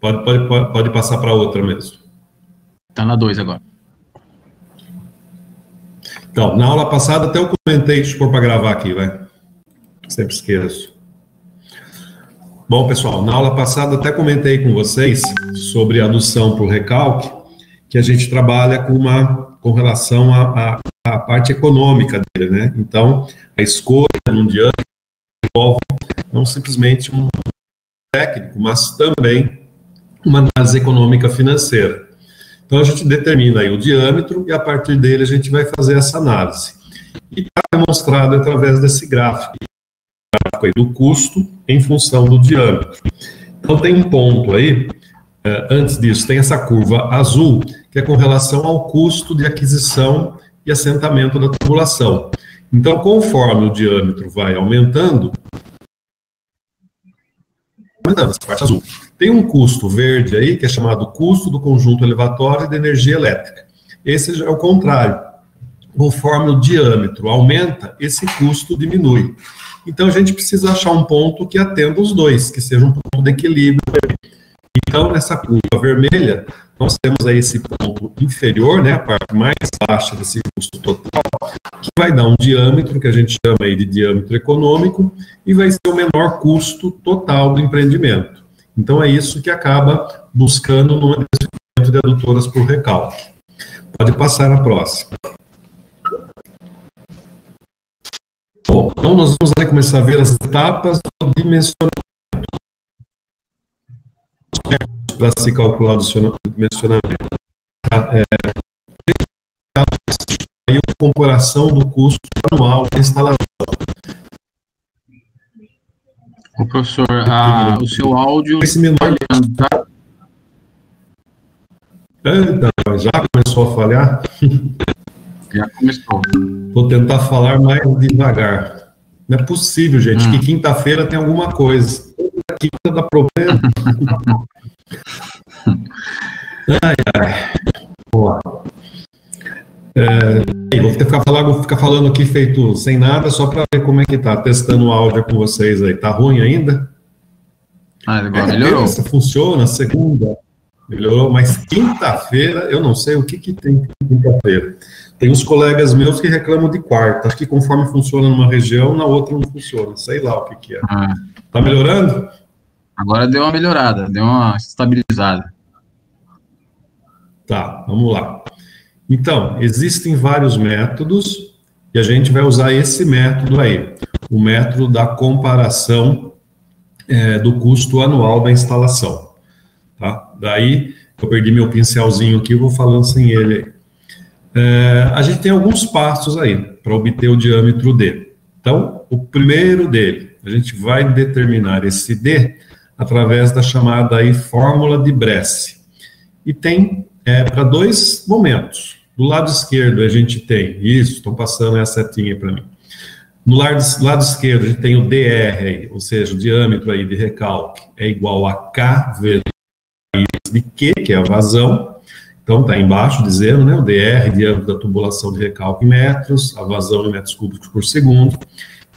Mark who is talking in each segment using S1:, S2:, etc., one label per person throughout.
S1: Pode passar para outra mesmo.
S2: Está na 2 agora.
S1: Então, na aula passada até eu comentei, deixa eu pôr para gravar aqui, vai. Sempre esqueço. Bom, pessoal, na aula passada até comentei com vocês sobre a adução por recalque, que a gente trabalha com relação à parte econômica dele, né? Então, a escolha num diâmetro envolve não simplesmente um técnico, mas também uma análise econômica financeira. Então, a gente determina aí o diâmetro e, a partir dele, a gente vai fazer essa análise. E está demonstrado através desse gráfico aí do custo em função do diâmetro. Então, tem um ponto aí, antes disso, tem essa curva azul, que é com relação ao custo de aquisição e assentamento da tubulação. Então, conforme o diâmetro vai aumentando, essa parte azul. Tem um custo verde aí, que é chamado custo do conjunto elevatório de energia elétrica. Esse já é o contrário. Conforme o diâmetro aumenta, esse custo diminui. Então, a gente precisa achar um ponto que atenda os dois, que seja um ponto de equilíbrio. Então, nessa curva vermelha, nós temos aí esse ponto inferior, né, a parte mais baixa desse custo total, que vai dar um diâmetro, que a gente chama aí de diâmetro econômico, e vai ser o menor custo total do empreendimento. Então, é isso que acaba buscando no desenvolvimento de adutoras por recalque. Pode passar a próxima. Bom, então nós vamos aí começar a ver as etapas do dimensionamento. Para se calcular o dimensionamento. Aí a comparação do custo anual da instalação.
S2: O professor, o seu áudio...
S1: Esse menor... Então, já começou a falhar?
S2: Já começou.
S1: Vou tentar falar mais devagar. Não é possível, gente, que quinta-feira tem alguma coisa. Quinta dá problema. Boa. Vou ficar falando aqui feito sem nada, só para ver como é que tá, testando o áudio com vocês aí. Tá ruim ainda?
S2: Agora melhorou.
S1: Terça funciona, segunda melhorou, mas quinta-feira, eu não sei o que tem quinta-feira. Tem uns colegas meus que reclamam de quarta, acho que conforme funciona numa região, na outra não funciona, sei lá o que é. Tá melhorando?
S2: Agora deu uma melhorada, deu uma estabilizada.
S1: Tá, vamos lá. Então, existem vários métodos e a gente vai usar esse método aí, o método da comparação do custo anual da instalação. Tá? Daí, eu perdi meu pincelzinho aqui, eu vou falando sem ele aí. A gente tem alguns passos aí para obter o diâmetro D. Então, o primeiro dele, a gente vai determinar esse D através da chamada aí fórmula de Bresse. E tem para dois momentos. Do lado esquerdo a gente tem, isso, estão passando essa setinha para mim. No lado esquerdo a gente tem o DR, aí, ou seja, o diâmetro aí de recalque é igual a K vezes de Q, que é a vazão. Então está embaixo dizendo, né, o DR, diâmetro da tubulação de recalque em metros, a vazão em metros cúbicos por segundo.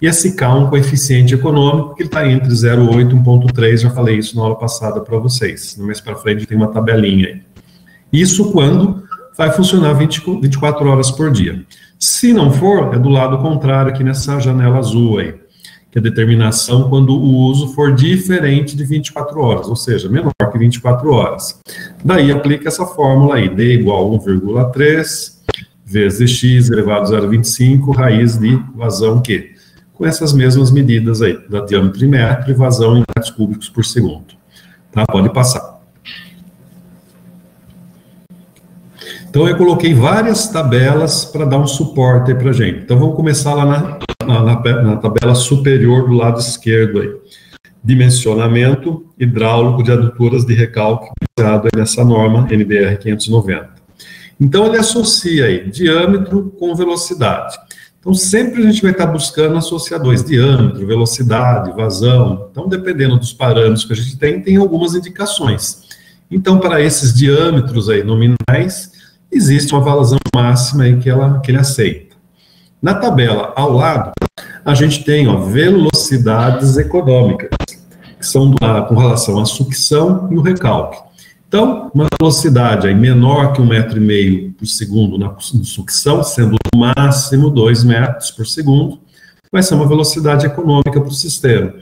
S1: E esse K é um coeficiente econômico que está entre 0,8 e 1,3, já falei isso na aula passada para vocês. Mais para frente tem uma tabelinha aí. Isso quando vai funcionar 24 horas por dia. Se não for, é do lado contrário, aqui nessa janela azul aí, que é a determinação quando o uso for diferente de 24 horas, ou seja, menor que 24 horas. Daí aplica essa fórmula aí, D igual a 1,3 vezes x elevado a 0,25, raiz de vazão Q. Com essas mesmas medidas aí, da diâmetro em metro e vazão em metros cúbicos por segundo. Tá? Pode passar. Então, eu coloquei várias tabelas para dar um suporte aí para a gente. Então, vamos começar lá na tabela superior do lado esquerdo aí. Dimensionamento hidráulico de adutoras de recalque, baseado nessa norma NBR 590. Então, ele associa aí diâmetro com velocidade. Então, sempre a gente vai estar buscando associadores, diâmetro, velocidade, vazão. Então, dependendo dos parâmetros que a gente tem algumas indicações. Então, para esses diâmetros aí nominais, existe uma vazão máxima aí que ele aceita. Na tabela ao lado, a gente tem velocidades econômicas, que são com relação à sucção e o recalque. Então, uma velocidade aí menor que 1,5 metro por segundo na sucção, sendo no máximo 2 metros por segundo, vai ser uma velocidade econômica para o sistema.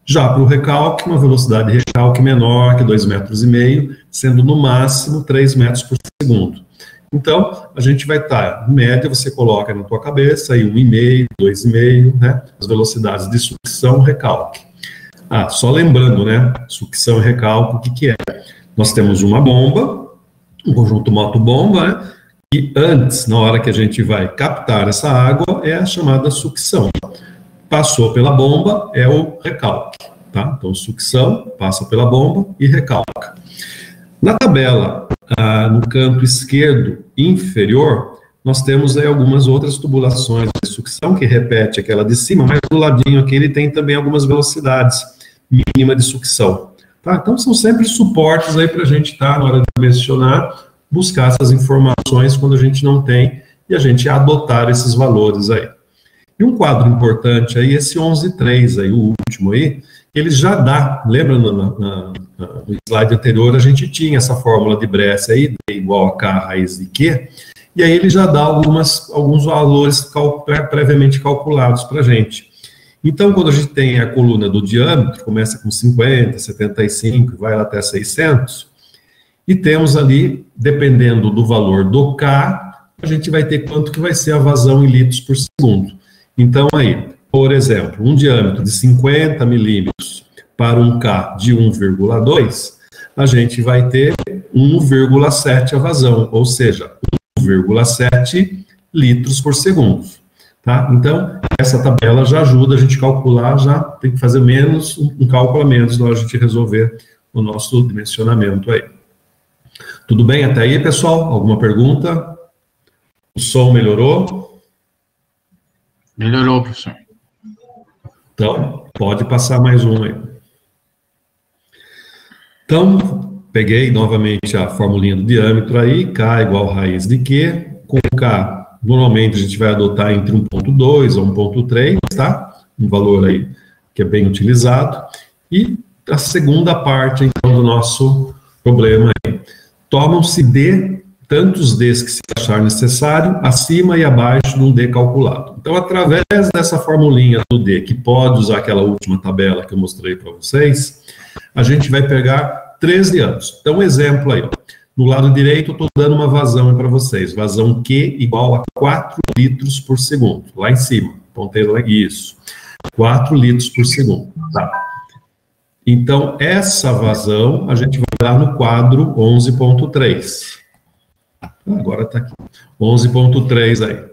S1: Já para o recalque, uma velocidade de recalque menor que 2,5 metros, sendo no máximo 3 metros por segundo. Então, a gente vai estar, em média, você coloca na tua cabeça aí 1,5, 2,5, né? As velocidades de sucção e recalque. Ah, só lembrando, né? Sucção e recalque, o que é? Nós temos uma bomba, um conjunto moto-bomba, né? E antes, na hora que a gente vai captar essa água, é a chamada sucção. Passou pela bomba, é o recalque, tá? Então, sucção, passa pela bomba e recalca. Na tabela, no canto esquerdo inferior, nós temos aí algumas outras tubulações de sucção, que repete aquela de cima, mas do ladinho aqui ele tem também algumas velocidades mínimas de sucção. Tá? Então, são sempre suportes aí para a gente estar, na hora de mencionar, buscar essas informações quando a gente não tem e a gente adotar esses valores aí. E um quadro importante aí, esse 11.3 aí, o último aí, ele já dá, lembra no slide anterior, a gente tinha essa fórmula de Bresser aí, D igual a K raiz de Q, e aí ele já dá alguns valores previamente calculados para a gente. Então, quando a gente tem a coluna do diâmetro, começa com 50, 75, vai lá até 600, e temos ali, dependendo do valor do K, a gente vai ter quanto que vai ser a vazão em litros por segundo. Então, aí, por exemplo, um diâmetro de 50 milímetros para um K de 1,2, a gente vai ter 1,7 a vazão, ou seja, 1,7 litros por segundo. Tá? Então, essa tabela já ajuda a gente a calcular, já tem que fazer menos, um cálculo a menos na hora de a gente resolver o nosso dimensionamento aí. Tudo bem até aí, pessoal? Alguma pergunta? O som melhorou?
S2: Melhorou, professor.
S1: Então, pode passar mais um aí. Então, peguei novamente a formulinha do diâmetro aí, K igual a raiz de Q, com K, normalmente a gente vai adotar entre 1,2 a 1,3, tá? Um valor aí que é bem utilizado. E a segunda parte, então, do nosso problema aí. Tomam-se D, tantos Ds que se achar necessário, acima e abaixo de um D calculado. Então, através dessa formulinha do D, que pode usar aquela última tabela que eu mostrei para vocês, a gente vai pegar 3 diâmetros. Então, um exemplo aí, ó. No lado direito, eu estou dando uma vazão para vocês. Vazão Q igual a 4 litros por segundo. Lá em cima, ponteiro lá, isso. 4 litros por segundo, tá? Então, essa vazão, a gente vai lá no quadro 11.3. Agora está aqui. 11.3 aí.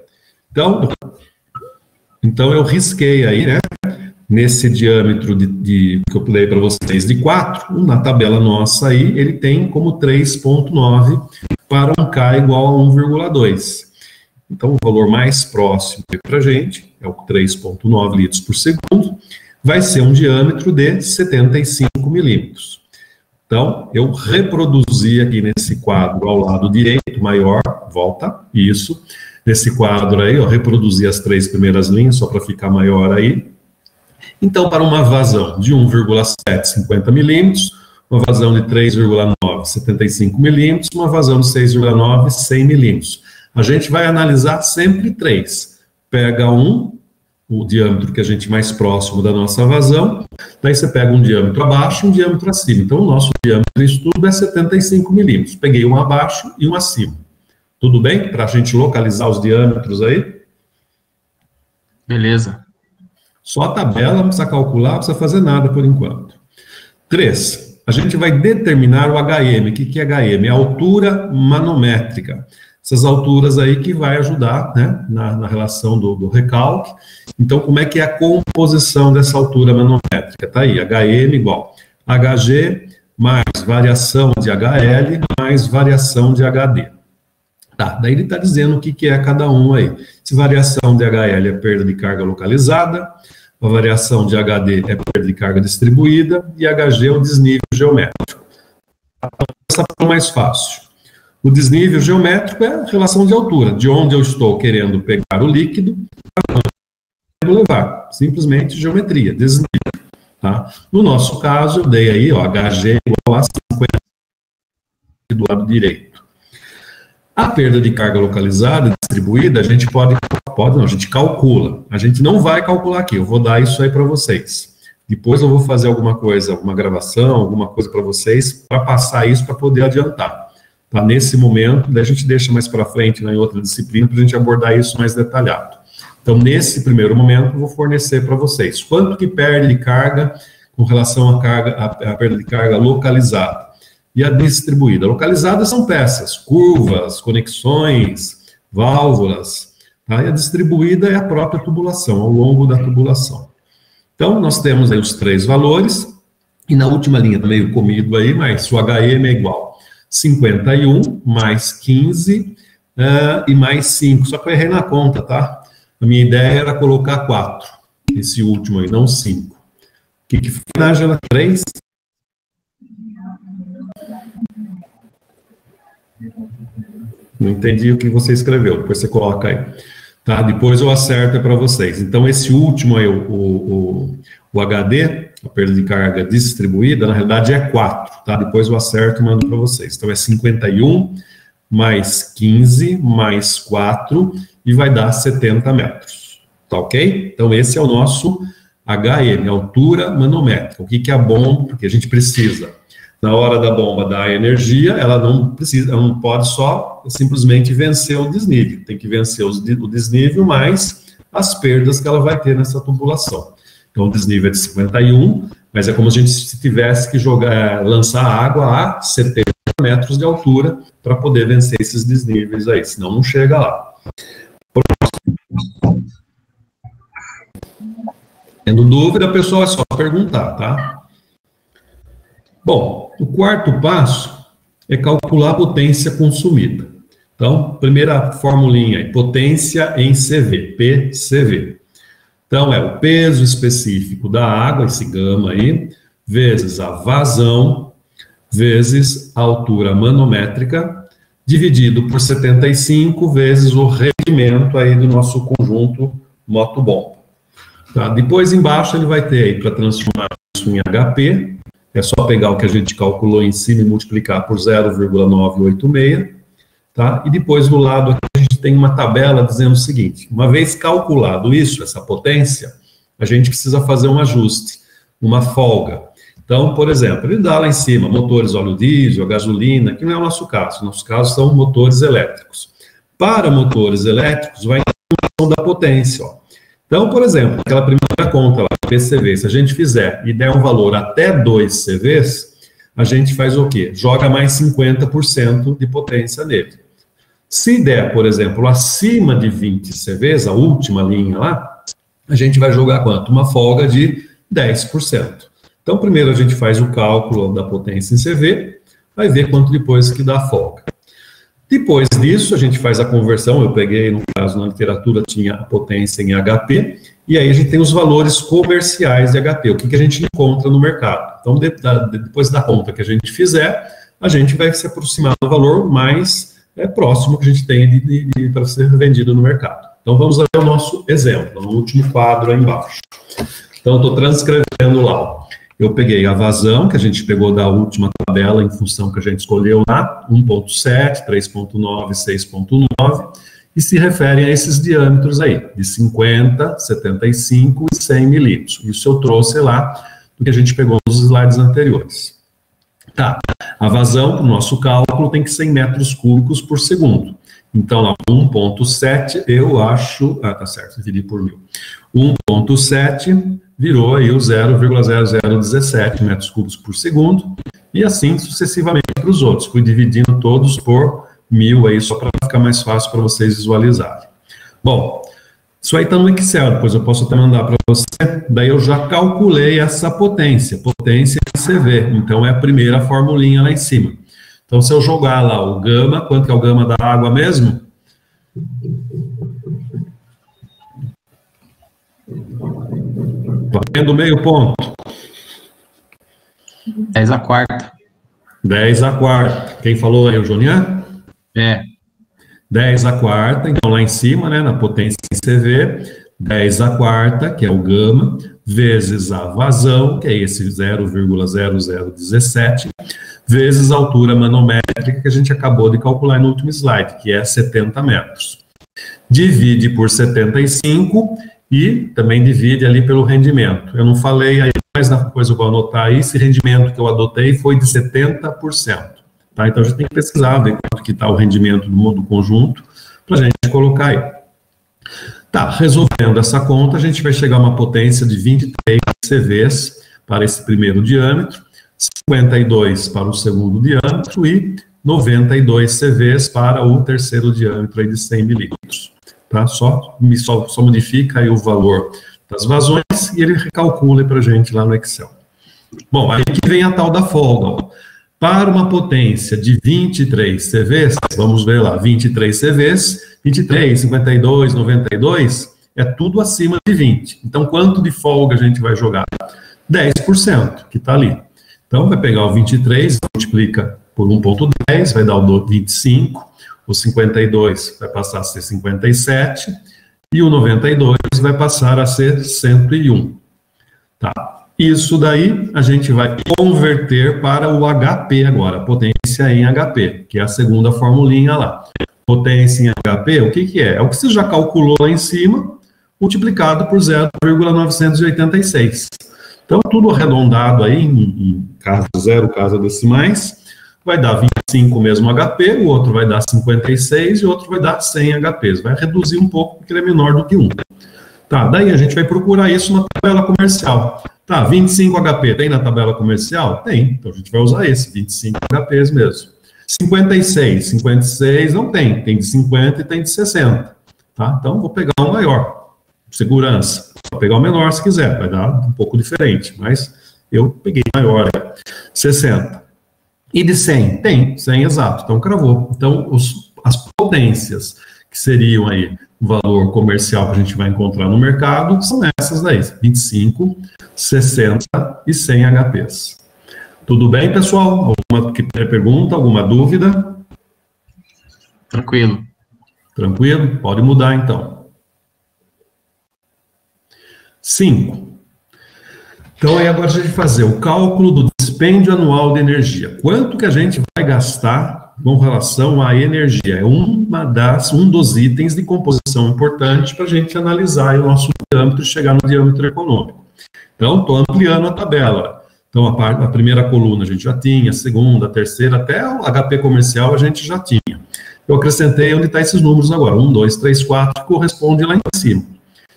S1: Então, eu risquei aí, né? Nesse diâmetro que eu falei para vocês de 4, na tabela nossa aí, ele tem como 3,9 para um K igual a 1,2. Então, o valor mais próximo para a gente é o 3,9 litros por segundo, vai ser um diâmetro de 75 milímetros. Então, eu reproduzi aqui nesse quadro ao lado direito, maior, volta, isso. Nesse quadro aí, eu reproduzi as 3 primeiras linhas, só para ficar maior aí. Então, para uma vazão de 1,7, 50 milímetros, uma vazão de 3,9, 75 milímetros, uma vazão de 6,9, 100 milímetros. A gente vai analisar sempre 3. Pega o diâmetro que a gente mais próximo da nossa vazão, daí você pega um diâmetro abaixo e um diâmetro acima. Então, o nosso diâmetro disso tudo é 75 milímetros. Peguei um abaixo e um acima. Tudo bem? Para a gente localizar os diâmetros aí?
S2: Beleza.
S1: Só a tabela, não precisa calcular, não precisa fazer nada por enquanto. 3. A gente vai determinar o HM. O que é HM? É a altura manométrica. Essas alturas aí que vai ajudar, né, na relação do recalque. Então, como é que é a composição dessa altura manométrica? Tá aí, HM igual HG mais variação de HL mais variação de HD. Tá, daí ele está dizendo o que é cada um aí. Se variação de HL é perda de carga localizada, a variação de HD é perda de carga distribuída e HG é o desnível geométrico. Essa é mais fácil. O desnível geométrico é a relação de altura, de onde eu estou querendo pegar o líquido para onde eu quero levar. Simplesmente geometria, desnível. tá? No nosso caso, eu dei aí, ó, Hg igual a 50 do lado direito. A perda de carga localizada e distribuída, a gente a gente calcula. A gente não vai calcular aqui, eu vou dar isso aí para vocês. Depois eu vou fazer alguma coisa, alguma gravação, alguma coisa para vocês, para passar isso, para poder adiantar. Tá? Nesse momento, daí a gente deixa mais para frente, né, em outra disciplina, para a gente abordar isso mais detalhado. Então, nesse primeiro momento, eu vou fornecer para vocês quanto que perde de carga com relação à perda de carga localizada e a distribuída. Localizada são peças, curvas, conexões, válvulas, tá? E a distribuída é a própria tubulação, ao longo da tubulação. Então, nós temos aí os 3 valores, e na última linha, tá meio comido aí, mas o HM é igual 51 mais 15 e mais 5, só que eu errei na conta, tá? A minha ideia era colocar 4, esse último aí, não 5. O que foi, Nájila? 3? Não entendi o que você escreveu, depois você coloca aí. Tá? Depois eu acerto para vocês. Então, esse último aí, o HD, a perda de carga distribuída, na realidade é 4, tá? Depois eu acerto e mando para vocês. Então, é 51 mais 15 mais 4 e vai dar 70 metros, tá ok? Então, esse é o nosso HM, altura manométrica. O que é a bomba? Porque a gente precisa, na hora da bomba dar energia, ela não pode só simplesmente vencer o desnível, tem que vencer o desnível mais as perdas que ela vai ter nessa tubulação. Então, o desnível é de 51, mas é como se a gente tivesse que lançar água a 70 metros de altura para poder vencer esses desníveis aí, senão não chega lá. Tendo dúvida, pessoal, é só perguntar, tá? Bom, o quarto passo é calcular a potência consumida. Então, primeira formulinha aí, potência em CV, PCV. Então, é o peso específico da água, esse gama aí, vezes a vazão, vezes a altura manométrica, dividido por 75, vezes o rendimento aí do nosso conjunto motobomba. Tá? Depois, embaixo, ele vai ter aí, para transformar isso em HP, é só pegar o que a gente calculou em cima e multiplicar por 0,986, tá? E depois, do lado aqui, a gente tem uma tabela dizendo o seguinte, uma vez calculado isso, essa potência, a gente precisa fazer um ajuste, uma folga. Então, por exemplo, ele dá lá em cima motores óleo diesel, gasolina, que não é o nosso caso. Nosso caso são motores elétricos. Para motores elétricos, vai em função da potência, ó. Então, por exemplo, aquela primeira conta lá, PCV, se a gente fizer e der um valor até 2 CVs, a gente faz o quê? Joga mais 50% de potência nele. Se der, por exemplo, acima de 20 CVs, a última linha lá, a gente vai jogar quanto? Uma folga de 10%. Então, primeiro a gente faz o cálculo da potência em CV, vai ver quanto depois que dá a folga. Depois disso, a gente faz a conversão, eu peguei, no caso, na literatura, tinha a potência em HP, e aí a gente tem os valores comerciais de HP, o que a gente encontra no mercado. Então, depois da conta que a gente fizer, a gente vai se aproximar do valor mais próximo que a gente tem para ser vendido no mercado. Então, vamos ver o nosso exemplo, no último quadro aí embaixo. Então, estou transcrevendo lá, ó. Eu peguei a vazão, que a gente pegou da última tabela em função que a gente escolheu lá, 1.7, 3.9, 6.9, e se referem a esses diâmetros aí, de 50, 75 e 100 milímetros. Isso eu trouxe lá do que a gente pegou nos slides anteriores. Tá, a vazão, o nosso cálculo, tem que ser em metros cúbicos por segundo. Então, lá, 1.7, eu acho... Ah, tá certo, dividi por 1000. 1.7... virou aí o 0,0017 metros cúbicos por segundo, e assim sucessivamente para os outros. Fui dividindo todos por 1000 aí, só para ficar mais fácil para vocês visualizarem. Bom, isso aí está no Excel, depois eu posso até mandar para você, daí eu já calculei essa potência em CV, então é a primeira formulinha lá em cima. Então, se eu jogar lá o gama, quanto que é o gama da água mesmo? Valendo meio ponto.
S2: 10 a quarta.
S1: 10 a quarta. Quem falou aí, o Jonian?
S2: É.
S1: 10 a quarta, então lá em cima, né, na potência em CV, 10 a quarta, que é o gama, vezes a vazão, que é esse 0,0017, vezes a altura manométrica que a gente acabou de calcular no último slide, que é 70 metros. Divide por 75 e também divide ali pelo rendimento. Eu não falei aí, mas depois eu vou anotar aí, esse rendimento que eu adotei foi de 70%. Tá? Então a gente tem que pesquisar, ver quanto que está o rendimento do conjunto, para a gente colocar aí. Tá, resolvendo essa conta, a gente vai chegar a uma potência de 23 CVs para esse primeiro diâmetro, 52 para o segundo diâmetro e 92 CVs para o terceiro diâmetro aí de 100 milímetros. Tá? Só modifica aí o valor das vazões e ele recalcula para a gente lá no Excel. Bom, aí que vem a tal da folga. Ó. Para uma potência de 23 CVs, vamos ver lá, 23 CVs, 23, 52, 92, é tudo acima de 20. Então, quanto de folga a gente vai jogar? 10%, que está ali. Então, vai pegar o 23, multiplica por 1,10, vai dar o 25, o 52 vai passar a ser 57, e o 92 vai passar a ser 101. Tá? Isso daí a gente vai converter para o HP agora, potência em HP, que é a segunda formulinha lá. Potência em HP, o que que é? É o que você já calculou lá em cima, multiplicado por 0,986. Então, tudo arredondado aí, em casa zero, casa decimais, vai dar 25 mesmo HP, o outro vai dar 56 e o outro vai dar 100 HPs. Vai reduzir um pouco, porque ele é menor do que 1. Tá, daí a gente vai procurar isso na tabela comercial. Tá, 25 HP tem na tabela comercial? Tem, então a gente vai usar esse, 25 HPs mesmo. 56 não tem, tem de 50 e tem de 60. Tá? Então vou pegar um maior, segurança. Vou pegar o menor se quiser, vai dar um pouco diferente, mas eu peguei maior, 60. E de 100? Tem, 100 exato, então cravou. Então as potências que seriam aí o valor comercial que a gente vai encontrar no mercado são essas daí, 25, 60 e 100 HPs. Tudo bem, pessoal? Alguma pergunta, alguma dúvida?
S2: Tranquilo.
S1: Tranquilo? Pode mudar, então. 5. Então, aí agora a gente vai fazer o cálculo do dispêndio anual de energia. Quanto que a gente vai gastar com relação à energia? É um dos itens de composição importante para a gente analisar o nosso diâmetro e chegar no diâmetro econômico. Então, estou ampliando a tabela. Então, a primeira coluna a gente já tinha, a segunda, a terceira, até o HP comercial a gente já tinha. Eu acrescentei onde estão esses números agora, 1, 2, 3, 4, que corresponde lá em cima.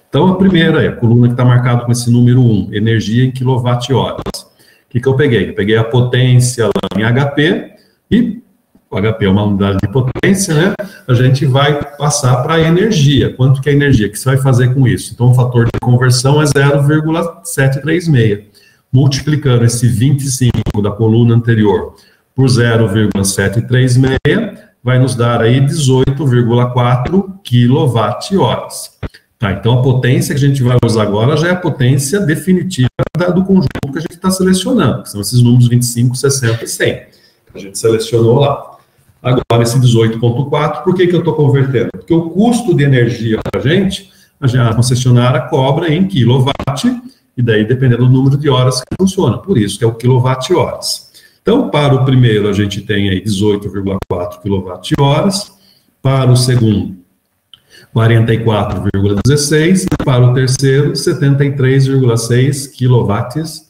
S1: Então, a primeira é a coluna que está marcada com esse número 1, energia em quilowatt-horas. O que eu peguei? Eu peguei a potência lá em HP, e o HP é uma unidade de potência, né? A gente vai passar para a energia. Quanto que é a energia? O que você vai fazer com isso? Então, o fator de conversão é 0,736. Multiplicando esse 25 da coluna anterior por 0,736, vai nos dar aí 18,4 kWh. Tá, então a potência que a gente vai usar agora já é a potência definitiva do conjunto que a gente está selecionando, que são esses números 25, 60 e 100, que a gente selecionou lá. Agora, esse 18,4, por que eu estou convertendo? Porque o custo de energia para a concessionária cobra em quilowatt, e daí dependendo do número de horas que funciona, por isso que é o quilowatt-horas. Então, para o primeiro, a gente tem aí 18,4 kWh, para o segundo, 44,16, e para o terceiro, 73,6 kWh.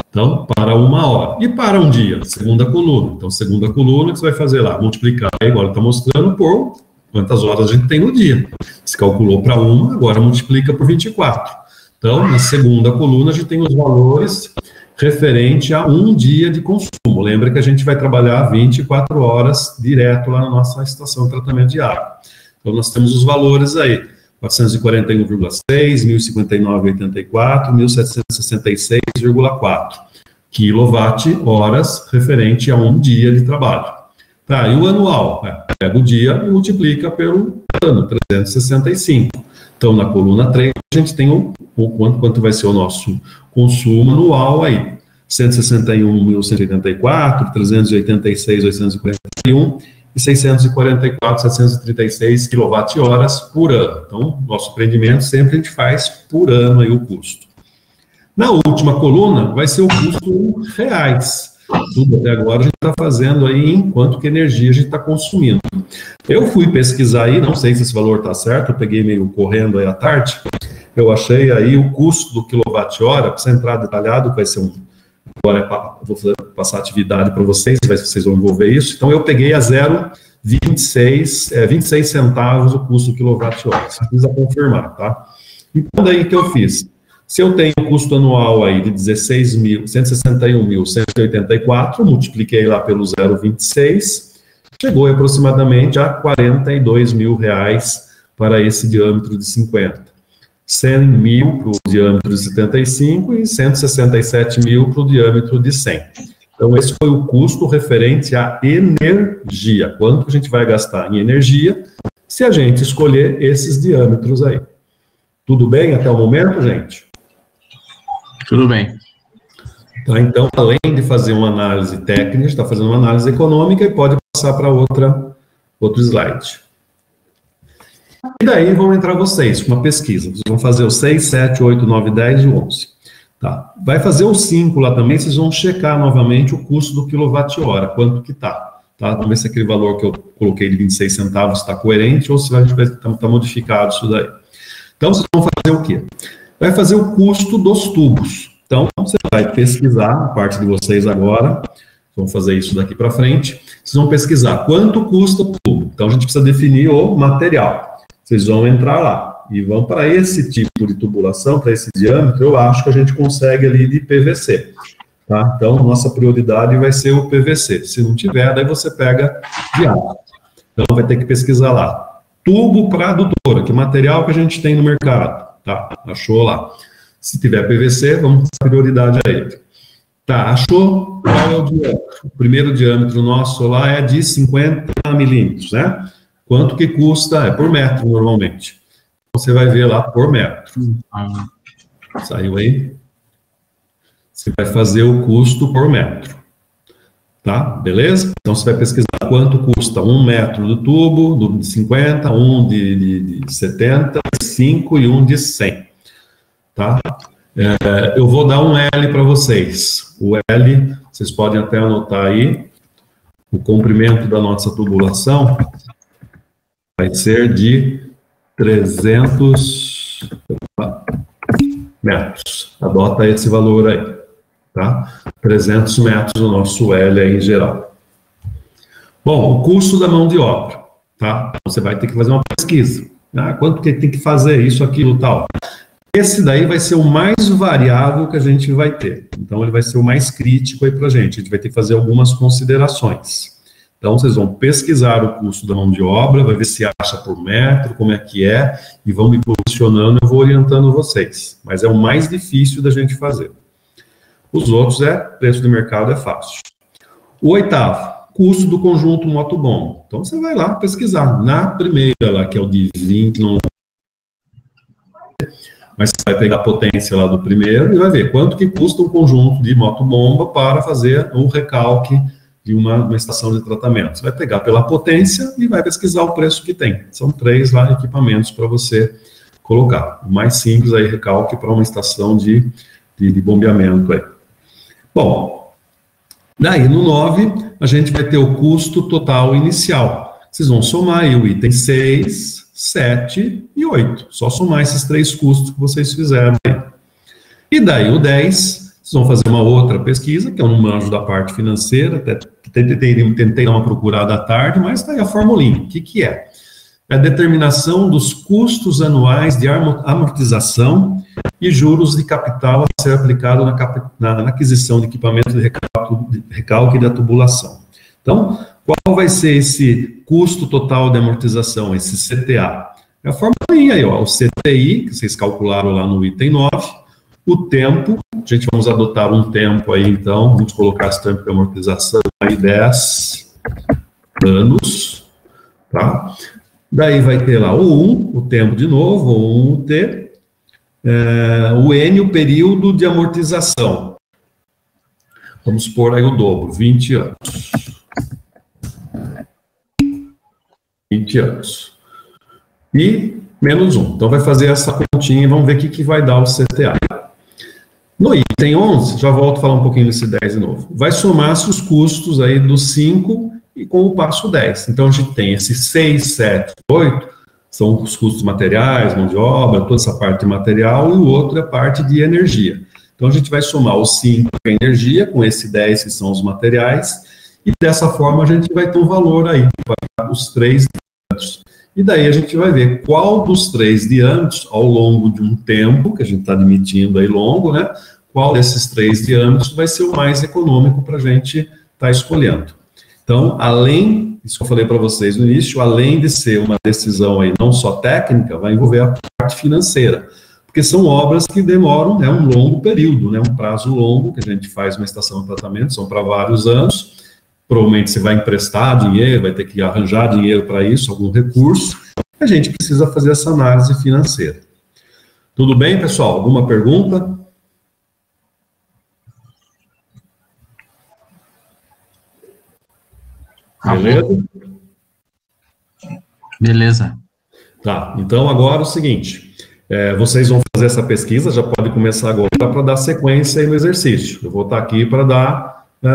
S1: Então, para uma hora. E para um dia, segunda coluna. Então, segunda coluna, que você vai fazer lá? Multiplicar, agora está mostrando por quantas horas a gente tem no dia. Se calculou para uma, agora multiplica por 24. Então, na segunda coluna, a gente tem os valores referente a um dia de consumo. Lembra que a gente vai trabalhar 24 horas direto lá na nossa estação de tratamento de água. Então, nós temos os valores aí, 441,6, 1059,84, 1766,4 quilowatt-horas referente a um dia de trabalho. Tá, e o anual? Pega o dia e multiplica pelo ano, 365. Então, na coluna 3, a gente tem quanto vai ser o nosso consumo anual aí. 161.184, 386.841 e 644.736 kWh por ano. Então, nosso empreendimento sempre a gente faz por ano aí o custo. Na última coluna vai ser o custo em reais. Tudo até agora a gente está fazendo aí em quanto que energia a gente está consumindo. Eu fui pesquisar aí, não sei se esse valor está certo, eu peguei meio correndo aí à tarde, eu achei aí o custo do quilowatt-hora, para você entrar detalhado, vai ser agora vou passar a atividade para vocês, vocês vão envolver isso. Então eu peguei a 26 centavos o custo do quilowatt-hora, você precisa confirmar, tá? Então daí que eu fiz? Se eu tenho um custo anual aí de 161.184, multipliquei lá pelo 0,26, chegou aproximadamente a R$42.000 para esse diâmetro de 50. 100 mil para o diâmetro de 75 e 167 mil para o diâmetro de 100. Então, esse foi o custo referente à energia. Quanto a gente vai gastar em energia se a gente escolher esses diâmetros aí. Tudo bem até o momento, gente?
S2: Tudo bem.
S1: Tá, então, além de fazer uma análise técnica, está fazendo uma análise econômica e pode passar para outro slide. E daí vão entrar vocês com uma pesquisa. Vocês vão fazer o 6, 7, 8, 9, 10 e 11. Tá. Vai fazer o 5 lá também, vocês vão checar novamente o custo do quilowatt-hora, quanto que está. Tá? Vamos ver se aquele valor que eu coloquei de 26 centavos está coerente ou se vai estar modificado isso daí. Então, vocês vão fazer o quê? Vai fazer o custo dos tubos. Então, você vai pesquisar, a parte de vocês agora, vão fazer isso daqui para frente, vocês vão pesquisar quanto custa o tubo. Então, a gente precisa definir o material. Vocês vão entrar lá e vão para esse tipo de tubulação, para esse diâmetro, eu acho que a gente consegue ali de PVC. Tá? Então, nossa prioridade vai ser o PVC. Se não tiver, daí você pega de aço. Então, vai ter que pesquisar lá. Tubo para adutora, que material que a gente tem no mercado. Tá, achou lá. Se tiver PVC, vamos dar prioridade a ele. Tá, achou? Qual é o diâmetro? O primeiro diâmetro nosso lá é de 50 milímetros, né? Quanto que custa? É por metro, normalmente. Você vai ver lá por metro. Saiu aí? Você vai fazer o custo por metro. Tá? Beleza? Então, você vai pesquisar quanto custa 1 metro do tubo, de 50, um de 70, 5 e um de 100. Tá? Eu vou dar um L para vocês. O L, vocês podem até anotar aí, o comprimento da nossa tubulação vai ser de 300 metros. Adota esse valor aí. Tá? 300 metros o nosso L aí em geral. Bom, o custo da mão de obra. Tá? Você vai ter que fazer uma pesquisa. Quanto que tem que fazer isso, aquilo, tal. Esse daí vai ser o mais variável que a gente vai ter. Então, ele vai ser o mais crítico aí para a gente. A gente vai ter que fazer algumas considerações. Então, vocês vão pesquisar o custo da mão de obra, vai ver se acha por metro, como é que é, e vão me posicionando, eu vou orientando vocês. Mas é o mais difícil da gente fazer. Os outros preço de mercado é fácil. O oitavo, custo do conjunto motobomba. Então, você vai lá pesquisar. Na primeira, lá, que é o de 20, não... mas você vai pegar a potência lá do primeiro e vai ver quanto que custa um conjunto de motobomba para fazer um recalque de uma estação de tratamento. Você vai pegar pela potência e vai pesquisar o preço que tem. São 3 lá equipamentos para você colocar. O mais simples aí, recalque para uma estação de bombeamento aí. Bom, daí no 9, a gente vai ter o custo total inicial. Vocês vão somar aí o item 6, 7 e 8. Só somar esses 3 custos que vocês fizeram aí. E daí o 10... Vocês vão fazer uma outra pesquisa, que eu não manjo da parte financeira, até tentei dar uma procurada à tarde, mas está aí a formulinha. O que é? É a determinação dos custos anuais de amortização e juros de capital a ser aplicado na aquisição de equipamento de recalque da tubulação. Então, qual vai ser esse custo total de amortização, esse CTA? É a formulinha aí, ó, o CTI, que vocês calcularam lá no item 9, o tempo, a gente vamos adotar um tempo aí, então, vamos colocar esse tempo de amortização aí, 10 anos, tá? Daí vai ter lá o 1, o tempo de novo, o 1, o T, o N, o período de amortização. Vamos pôr aí o dobro, 20 anos. 20 anos. E menos 1. Então, vai fazer essa continha e vamos ver o que vai dar o CTA. No item 11, já volto a falar um pouquinho desse 10 de novo. Vai somar-se os custos aí dos 5 e com o passo 10. Então, a gente tem esses 6, 7, 8, são os custos materiais, mão de obra, toda essa parte de material, e o outro é a parte de energia. Então, a gente vai somar os 5 que é a energia, com esse 10 que são os materiais, e dessa forma a gente vai ter um valor aí, para os 3 diâmetros. E daí a gente vai ver qual dos 3 diâmetros, ao longo de um tempo, que a gente está admitindo aí longo, né? Qual desses 3 diâmetros vai ser o mais econômico para a gente estar escolhendo. Então, além, isso que eu falei para vocês no início, além de ser uma decisão aí não só técnica, vai envolver a parte financeira, porque são obras que demoram, né, um longo período, né, um prazo longo, que a gente faz uma estação de tratamento, são para vários anos. Provavelmente você vai emprestar dinheiro, vai ter que arranjar dinheiro para isso, algum recurso. A gente precisa fazer essa análise financeira. Tudo bem, pessoal? Alguma pergunta? Beleza?
S2: Beleza.
S1: Tá, então agora é o seguinte, vocês vão fazer essa pesquisa, já pode começar agora para dar sequência aí no exercício. Eu vou estar aqui para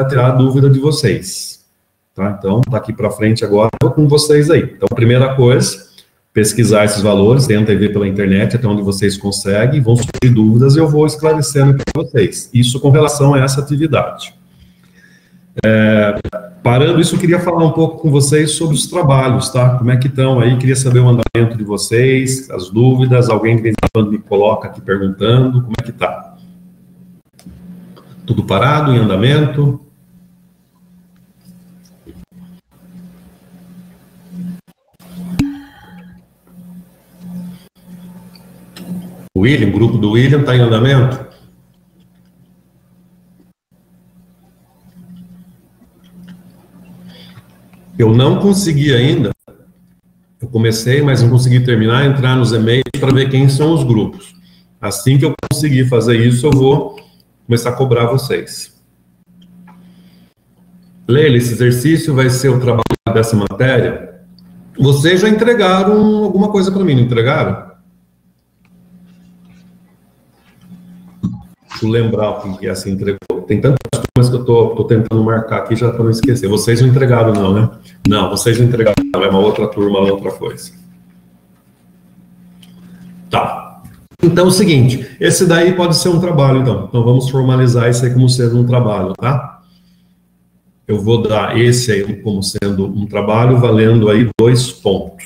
S1: tirar a dúvida de vocês. Tá? Então, daqui para frente agora, eu com vocês aí. Então, primeira coisa, pesquisar esses valores, tenta ver pela internet até onde vocês conseguem, vão surgir dúvidas e eu vou esclarecendo para vocês. Isso com relação a essa atividade. Parando isso, eu queria falar um pouco com vocês sobre os trabalhos, tá? Como é que estão aí, queria saber o andamento de vocês, as dúvidas, alguém de vez em quando me coloca aqui perguntando, como é que tá? Tudo parado, em andamento? O grupo do William está em andamento? Eu não consegui ainda, eu comecei, mas não consegui terminar, entrar nos e-mails para ver quem são os grupos. Assim que eu conseguir fazer isso, eu vou começar a cobrar vocês. Leila, esse exercício vai ser o trabalho dessa matéria? Vocês já entregaram alguma coisa para mim, não entregaram? Deixa eu lembrar o que é assim, entregou. Tem tantas coisas que eu estou tentando marcar aqui já para não esquecer. Vocês não entregaram não, né? Não, vocês não entregaram, é uma outra turma, outra coisa. Tá. Então é o seguinte, esse daí pode ser um trabalho, então. Então vamos formalizar isso aí como sendo um trabalho, tá? Eu vou dar esse aí como sendo um trabalho, valendo aí 2 pontos.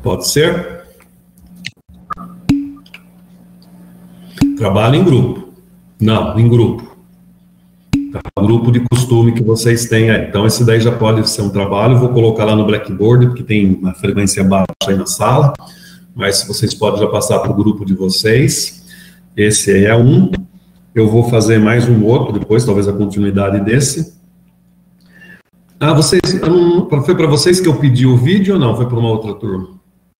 S1: Pode ser? Trabalho em grupo. Não, em grupo. Tá? O grupo de costume que vocês têm aí. Então, esse daí já pode ser um trabalho. Vou colocar lá no Blackboard, porque tem uma frequência baixa aí na sala. Mas vocês podem já passar para o grupo de vocês. Esse aí é um. Eu vou fazer mais um outro depois, talvez a continuidade desse. Vocês... foi para vocês que eu pedi o vídeo ou não? Foi para uma outra turma?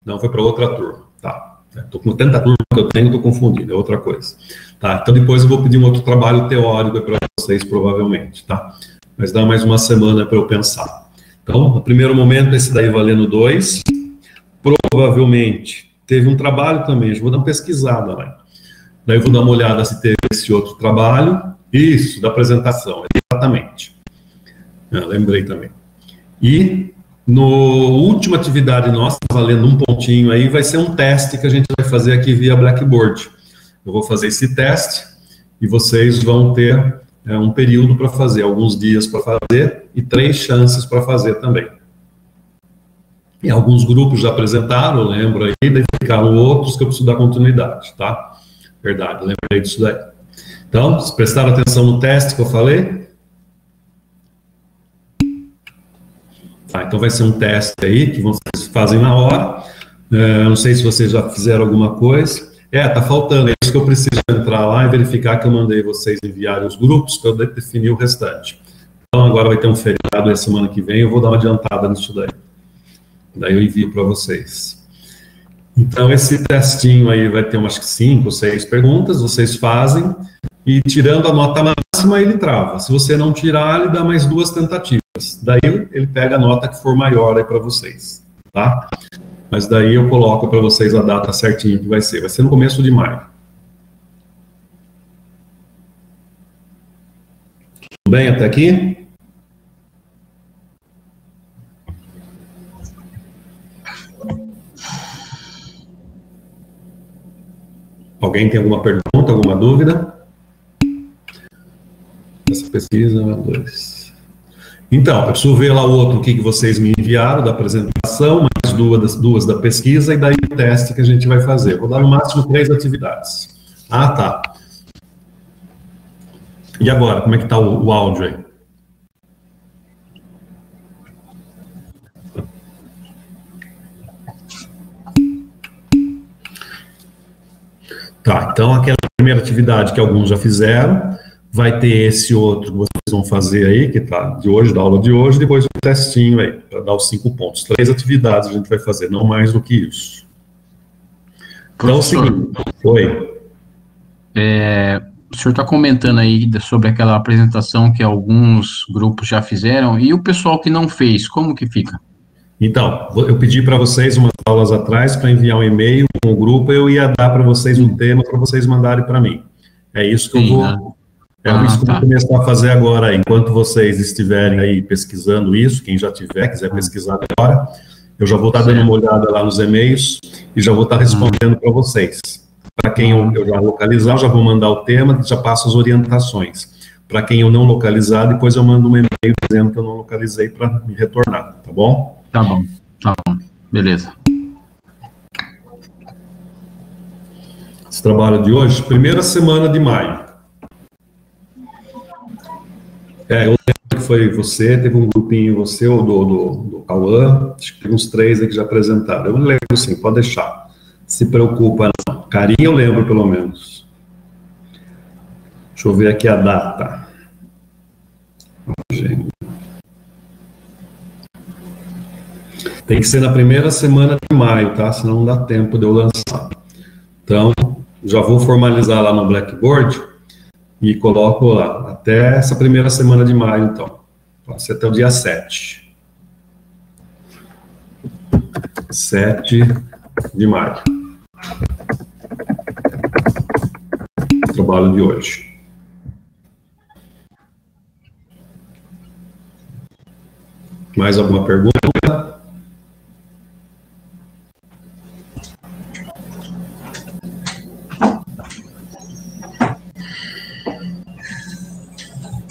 S1: Não, foi para outra turma. Tá. Estou com tanta turma que eu tenho, estou confundido, é outra coisa. Tá, então depois eu vou pedir um outro trabalho teórico para vocês, provavelmente, tá? Mas dá mais uma semana para eu pensar. Então, no primeiro momento, esse daí valendo 2. Provavelmente, teve um trabalho também, vou dar uma pesquisada lá. Daí eu vou dar uma olhada se teve esse outro trabalho. Isso, da apresentação, exatamente. Lembrei também. E... no última atividade nossa, valendo um pontinho aí, vai ser um teste que a gente vai fazer aqui via Blackboard. Eu vou fazer esse teste e vocês vão ter um período para fazer, alguns dias para fazer e 3 chances para fazer também. E alguns grupos já apresentaram, eu lembro aí, daí ficaram outros que eu preciso dar continuidade, tá? Verdade, lembrei disso daí. Então, se prestaram atenção no teste que eu falei? Tá, então vai ser um teste aí, que vocês fazem na hora. Não sei se vocês já fizeram alguma coisa. Tá faltando, é isso que eu preciso entrar lá e verificar que eu mandei vocês enviarem os grupos para eu definir o restante. Então agora vai ter um feriado a semana que vem, eu vou dar uma adiantada nisso daí. Daí eu envio para vocês. Então esse testinho aí vai ter umas 5 ou 6 perguntas, vocês fazem, e tirando a nota máxima ele trava. Se você não tirar, ele dá mais 2 tentativas. Daí ele pega a nota que for maior aí para vocês, tá? Mas daí eu coloco para vocês a data certinha que vai ser no começo de maio, bem até aqui? Alguém tem alguma pergunta, alguma dúvida? Essa pesquisa, 2. Então, eu preciso ver lá o outro que vocês me enviaram da apresentação, mais duas da pesquisa, e daí o teste que a gente vai fazer. Vou dar no máximo 3 atividades. Ah, tá. E agora, como é que está o áudio aí? Tá, então aquela primeira atividade que alguns já fizeram, vai ter esse outro que vocês vão fazer aí, que tá de hoje, da aula de hoje, depois um testinho aí, para dar os 5 pontos. 3 atividades a gente vai fazer, não mais do que isso. Então, é o seguinte, oi.
S2: O senhor está comentando aí sobre aquela apresentação que alguns grupos já fizeram, e o pessoal que não fez, como que fica?
S1: Então, eu pedi para vocês umas aulas atrás para enviar um e-mail com o grupo, eu ia dar para vocês um tema para vocês mandarem para mim. É isso que eu vou... isso que eu vou começar a fazer agora, enquanto vocês estiverem aí pesquisando isso, quem já quiser pesquisar agora, eu já vou estar dando uma olhada lá nos e-mails e já vou estar respondendo para vocês. Para quem eu já localizar, eu já vou mandar o tema, já passo as orientações. Para quem eu não localizar, depois eu mando um e-mail dizendo que eu não localizei para me retornar, tá bom?
S2: Tá bom, beleza.
S1: Esse trabalho de hoje, primeira semana de maio. Eu lembro que foi você, teve um grupinho, você ou do Cauã, acho que teve uns 3 aí que já apresentaram. Eu lembro sim, pode deixar. Se preocupa não. Carinho eu lembro pelo menos. Deixa eu ver aqui a data. Tem que ser na primeira semana de maio, tá? Senão não dá tempo de eu lançar. Então, já vou formalizar lá no Blackboard e coloco lá, até essa primeira semana de maio, então. Pode ser até o dia 7. 7 de maio. Trabalho de hoje. Mais alguma pergunta?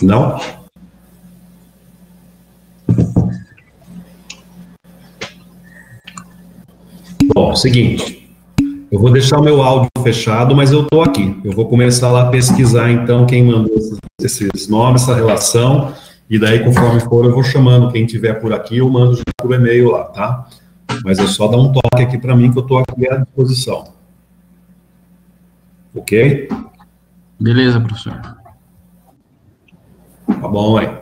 S1: Não? Bom, seguinte, eu vou deixar o meu áudio fechado, mas eu estou aqui. Eu vou começar lá a pesquisar, então, quem mandou esses nomes, essa relação, e daí, conforme for, eu vou chamando quem tiver por aqui, eu mando já por e-mail lá, tá? Mas é só dar um toque aqui para mim, que eu estou aqui à disposição. Ok?
S2: Beleza, professor.
S1: Tá bom, aí.